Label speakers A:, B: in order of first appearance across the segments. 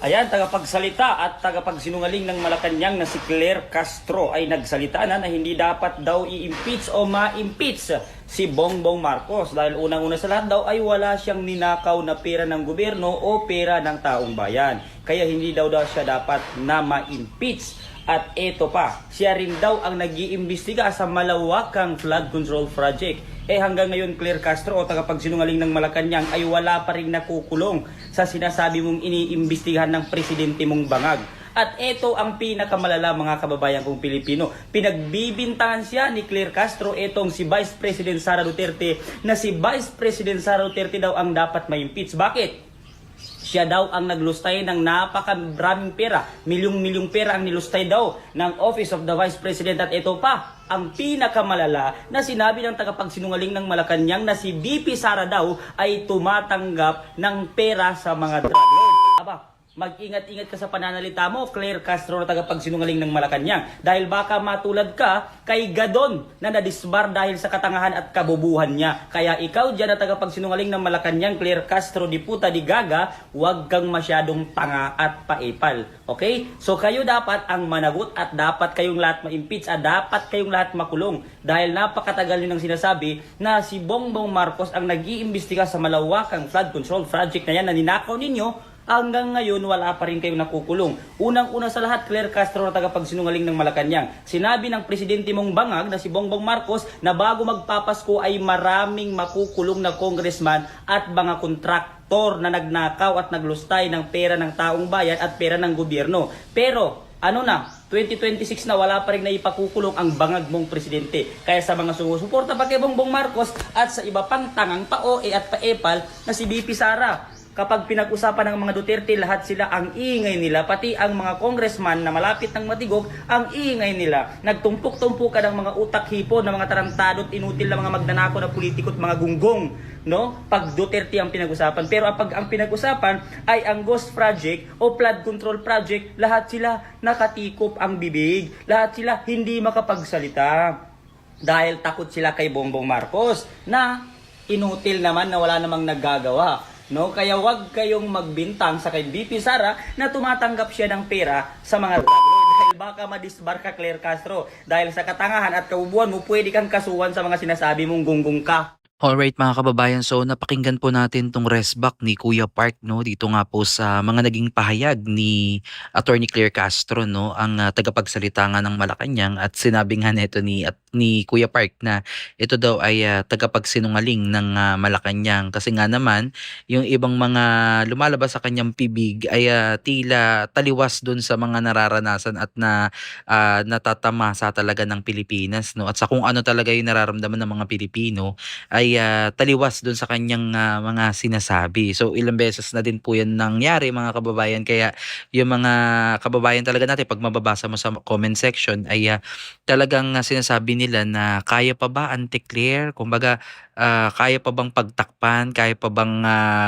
A: Ayan, tagapagsalita at tagapagsinungaling ng Malacanang na si Claire Castro ay nagsalita na hindi dapat daw i-impeach o ma-impeach si Bongbong Marcos dahil unang-una sa lahat daw ay wala siyang ninakaw na pera ng gobyerno o pera ng taong bayan. Kaya hindi daw siya dapat na ma-impeach. At eto pa, siya rin daw ang nag-iimbestiga sa malawakang flood control project. Hanggang ngayon, Claire Castro o tagapagsinungaling ng Malacanang ay wala pa rin nakukulong sa sinasabi mong iniimbestigahan ng presidente mong bangag. At ito ang pinakamalala mga kababayan kong Pilipino. Pinagbibintangan siya ni Claire Castro itong si Vice President Sara Duterte na si Vice President Sara Duterte daw ang dapat ma-impeach. Bakit? Siya daw ang naglustay ng napakaraming pera, milyong-milyong pera ang nilustay daw ng Office of the Vice President. At ito pa, ang pinakamalala na sinabi ng tagapagsinungaling ng Malacanang na si VP Sara daw ay tumatanggap ng pera sa mga drug lord. Aba, mag-ingat-ingat ka sa pananalita mo, Claire Castro na tagapagsinungaling ng Malacanang. Dahil baka matulad ka kay Gadon na nadisbar dahil sa katangahan at kabubuhan niya. Kaya ikaw dyan na tagapagsinungaling ng Malacanang, Claire Castro di puta di gaga, huwag kang masyadong tanga at paipal. Okay? So kayo dapat ang managot at dapat kayong lahat ma-impeach at dapat kayong lahat makulong. Dahil napakatagal nyo nang sinasabi na si Bongbong Marcos ang nag-iimbestiga sa malawakang flood control project na yan na ninakaw ninyo. Hanggang ngayon, wala pa rin kayong nakukulong. Unang-una sa lahat, Claire Castro na tagapagsinungaling ng Malacanang. Sinabi ng presidente mong bangag na si Bongbong Marcos na bago magpapasko ay maraming makukulong na congressman at mga kontraktor na nagnakaw at naglustay ng pera ng taong bayan at pera ng gobyerno. Pero, 2026 na wala pa rin naipakukulong ang bangag mong presidente. Kaya sa mga sumusuporta pa kay Bongbong Marcos at sa iba pang tangang pa-OE at pa-EPAL na si VP Sara, kapag pinag-usapan ng mga Duterte, lahat sila ang ingay nila, pati ang mga congressman na malapit ng matigog, ang ingay nila. Nagtumpok-tumpukan ng mga utak hipo, ng mga tarantado at inutil na mga magnanako na politiko at mga gunggong, no? Pag Duterte ang pinag-usapan. Pero pag ang pinag-usapan ay ang Ghost Project o Flood Control Project, lahat sila nakatikop ang bibig. Lahat sila hindi makapagsalita. Dahil takot sila kay Bongbong Marcos na inutil naman na wala namang naggagawa. No, kaya wag kayong magbintang sa kay VP Sara na tumatanggap siya ng pera sa mga drug lord dahil baka madisbar ka, Claire Castro. Dahil sa katangahan at kabubuan mo, pwede kang kasuhan sa mga sinasabi mong gunggong ka.
B: Alright mga kababayan, so napakinggan po natin tong resback ni Kuya Park, no, dito nga po sa mga naging pahayag ni Attorney Claire Castro, no, ang tagapagsalita nga ng Malacanang, at sinabi nga nito ni Kuya Park na ito daw ay tagapagsinungaling ng Malacanang kasi nga naman yung ibang mga lumalabas sa kanyang pibig ay tila taliwas dun sa mga nararanasan at natatamasa talaga ng Pilipinas, no, at sa kung ano talaga yung nararamdaman ng mga Pilipino ay taliwas doon sa kanyang mga sinasabi. So ilang beses na din po yan nangyari mga kababayan, kaya yung mga kababayan talaga natin pag mababasa mo sa comment section ay talagang sinasabi nila na kaya pa ba Auntie Claire? Kumbaga kaya pa bang pagtakpan? Kaya pa bang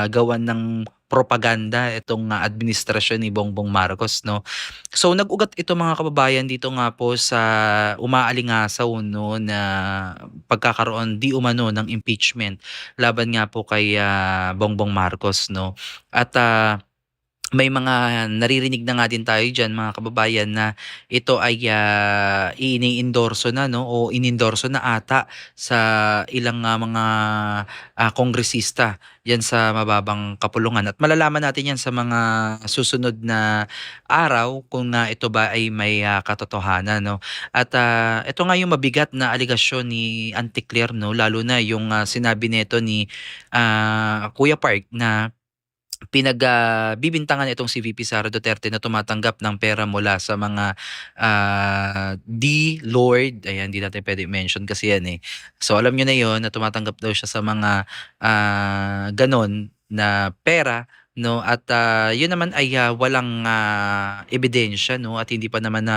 B: gawan ng propaganda itong administrasyon ni Bongbong Marcos, no? So nag-ugat ito mga kababayan dito nga po sa umaalingasaw, no, na pagkakaroon di umano ng impeachment laban nga po kay Bongbong Marcos, no. At may mga naririnig na nga din tayo diyan mga kababayan na ito ay ini-endorso na, no, o inendorso na ata sa ilang mga kongresista yan sa mababang kapulungan, at malalaman natin yan sa mga susunod na araw kung ito ba ay may katotohanan, no. At ito nga yung mabigat na aligasyon ni Auntie Claire, no, lalo na yung sinabi nito ni Kuya Park na pinagbibintangan itong si VP Sara Duterte na tumatanggap ng pera mula sa mga D-Lord. Ayan, hindi natin pwede mention kasi yan eh. So alam nyo na yon na tumatanggap daw siya sa mga ganon na pera, no, at yun naman ay walang ebidensya, no, at hindi pa naman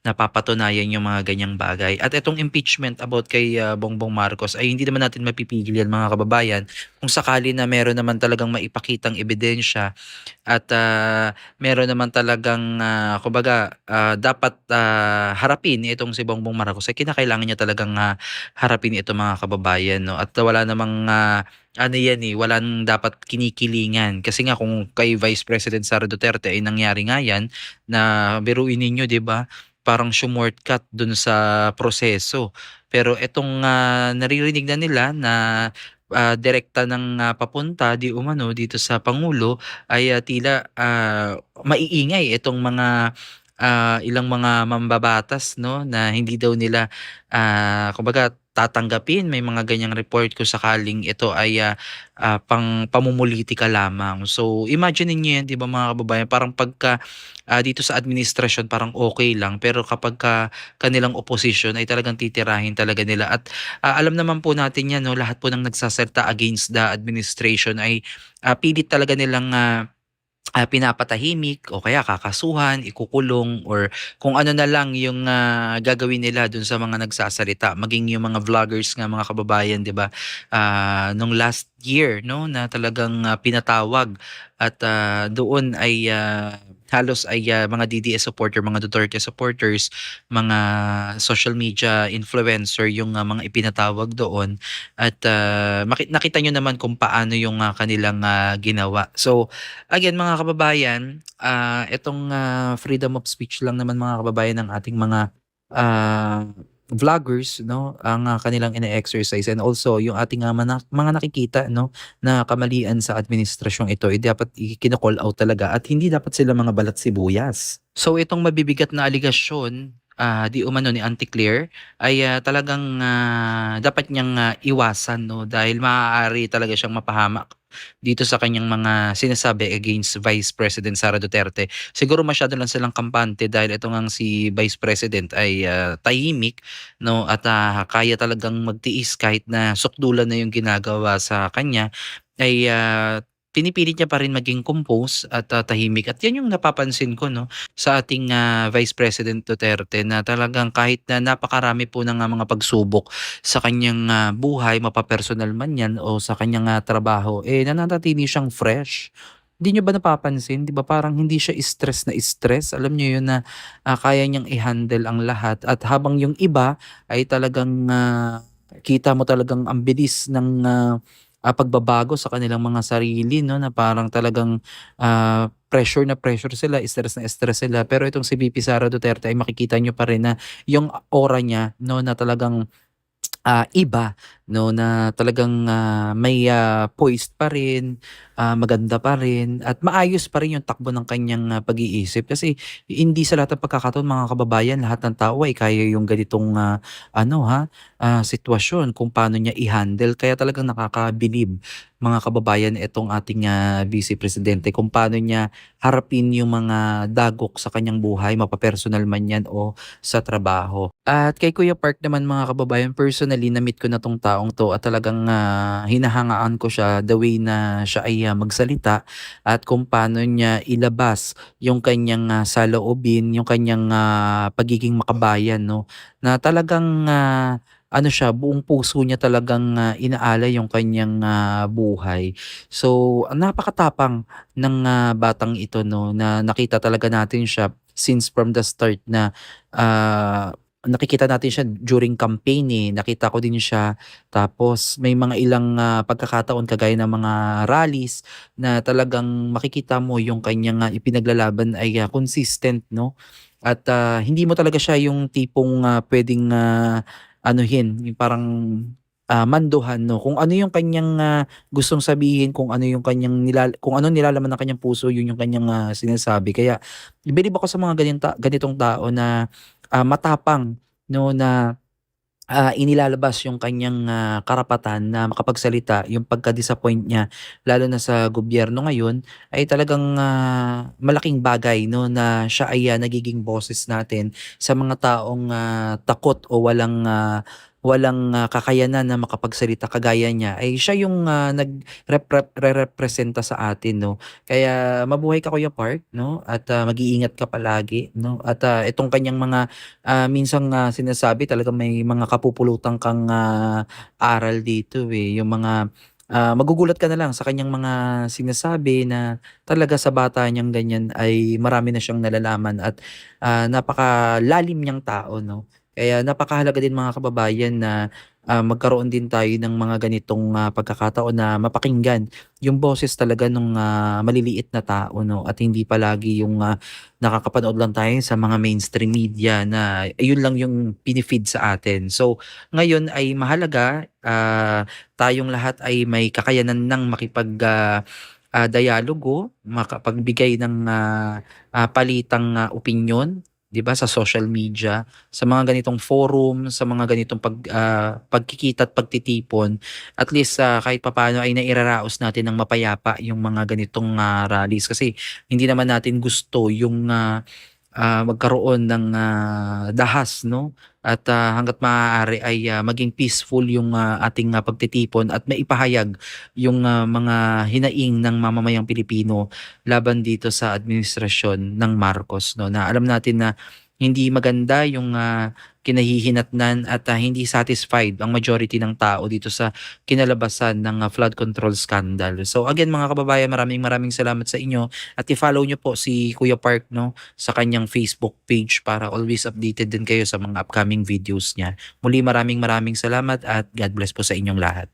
B: napapatunayan yung mga ganyang bagay. At itong impeachment about kay Bongbong Marcos ay hindi naman natin mapipigil yan mga kababayan kung sakali na meron naman talagang maipakitang ebidensya at meron naman talagang kumbaga dapat harapin itong si Bongbong Marcos ay kinakailangan niya talagang harapin ito mga kababayan, no, at wala namang ano yan walang dapat kinikilingan kasi nga kung kay Vice President Sara Duterte ay nangyari nga yan na biruin ninyo, 'di ba? Parang shortcut dun sa proseso. Pero itong naririnig na nila na direkta ng papunta di umano dito sa Pangulo ay tila maiingay itong mga ilang mga mambabatas, no, na hindi daw nila kumbaga tatanggapin may mga ganyang report kung sakaling ito ay pang pamumulitika lamang. So imagine niyo yan, 'di ba mga kababayan, parang pagka dito sa administrasyon parang okay lang pero kapag kanilang opposition ay talagang titirahin talaga nila at alam naman po natin yan, no, lahat po ng nagsasalita against the administration ay pilit talaga nilang pinapatahimik o kaya kakasuhan, ikukulong or kung ano na lang yung gagawin nila dun sa mga nagsasalita. Maging yung mga vloggers nga mga kababayan, 'di ba? Nung last year, no, na talagang pinatawag at doon ay halos ay mga DDS supporter, mga Duterte supporters, mga social media influencer yung mga ipinatawag doon at nakita nyo naman kung paano yung kanilang ginawa. So again mga kababayan, itong freedom of speech lang naman mga kababayan ng ating mga ah, vloggers, no, ang kanilang ine-exercise and also yung ating mga nakikita, no, na kamalian sa administrasyong ito ay dapat kino-call out talaga at hindi dapat sila mga balat sibuyas. So itong mabibigat na aligasyon di umano ni Auntie Claire ay talagang dapat niyang iwasan, no, dahil maaari talaga siyang mapahamak dito sa kanyang mga sinasabi against Vice President Sara Duterte. Siguro masyado lang silang kampante dahil ito ngang si Vice President ay tahimik, no, at kaya talagang magtiis kahit na sukdulan na yung ginagawa sa kanya ay pinipilit niya pa rin maging compose at tahimik at yan yung napapansin ko, no, sa ating Vice President Duterte na talagang kahit na napakarami po ng mga pagsubok sa kanyang buhay, mapapersonal man yan o sa kanyang trabaho, nananatili siyang fresh. Hindi niyo ba napapansin, 'di ba parang hindi siya stress na stress, alam niyo yun na kaya niyang i-handle ang lahat at habang yung iba ay talagang kita mo talagang ang bilis ng pagbabago sa kanilang mga sarili, no, na parang talagang pressure na pressure sila, stress na stress sila. Pero itong si VP Sara Duterte ay makikita niyo pa rin na yung aura niya, no, na talagang iba, no, na talagang may poised pa rin, maganda pa rin at maayos pa rin yung takbo ng kanyang pag-iisip kasi hindi sa lahat ng pagkakataon mga kababayan lahat ng tao ay kaya yung ganitong sitwasyon kung paano niya i-handle kaya talagang nakakabilib mga kababayan itong ating Vice Presidente kung paano niya harapin yung mga dagok sa kanyang buhay, mapapersonal man yan o sa trabaho. At kay Kuya Park naman mga kababayan, personally na-meet ko na 'tong taong 'to at talagang hinahangaan ko siya the way na siya ay magsalita at kung paano niya ilabas yung kanyang saloobin, yung kanyang pagiging makabayan, no, na talagang ano siya, buong puso niya talagang inaalay yung kanyang buhay. So, napakatapang ng batang ito, no, na nakita talaga natin siya since from the start na nakikita natin siya during campaign nakita ko din siya. Tapos may mga ilang pagkakataon kagaya ng mga rallies na talagang makikita mo yung kanyang ipinaglalaban ay consistent, no? At hindi mo talaga siya yung tipong pwedeng anuhin, yung parang manduhan, no? Kung ano yung kanyang gustong sabihin, kung ano yung kanyang kung ano nilalaman ng kanyang puso, yun yung kanyang sinasabi. Kaya believe ako sa mga ganitong tao na matapang, no, na inilalabas yung kanyang karapatan na makapagsalita, yung pagka-disappoint niya lalo na sa gobyerno ngayon ay talagang malaking bagay, no, na siya ay nagiging boses natin sa mga taong takot o walang kakayanan na makapagsalita kagaya niya ay siya yung nagrerepresenta sa atin, no. Kaya mabuhay ka Kuya Park, no, at mag-iingat ka palagi, no, at itong kanyang mga minsan sinasabi talaga may mga kapupulutan kang aral dito yung mga Magugulat ka na lang sa kanyang mga sinasabi na talaga sa bata niyang ganyan ay marami na siyang nalalaman at, napakalalim niyang tao 'no. Kaya napakahalaga din mga kababayan na, magkaroon din tayo ng mga ganitong, pagkakataon na mapakinggan yung boses talaga nung, maliliit na tao 'no at hindi palagi yung, nakakapanood lang tayo sa mga mainstream media na yun lang yung pini-feed sa atin. So, ngayon ay mahalaga, tayong lahat ay may kakayanan ng dialogo, makapagbigay ng, palitang, opinyon, 'di ba, sa social media, sa mga ganitong forum, sa mga ganitong pagkikita at pagtitipon. At least, kahit papaano ay nairaraos natin ng mapayapa yung mga ganitong, rallies. Kasi hindi naman natin gusto yung, magkaroon ng, dahas 'no at, hangga't maaari ay, maging peaceful yung, ating, pagtitipon at maipahayag yung, mga hinaing ng mamamayang Pilipino laban dito sa administrasyon ng Marcos 'no, na alam natin na hindi maganda yung, kinahihinatnan at, hindi satisfied ang majority ng tao dito sa kinalabasan ng, flood control scandal. So again mga kababayan, maraming maraming salamat sa inyo at i-follow niyo po si Kuya Park 'no sa kanyang Facebook page para always updated din kayo sa mga upcoming videos niya. Muli maraming maraming salamat at God bless po sa inyong lahat.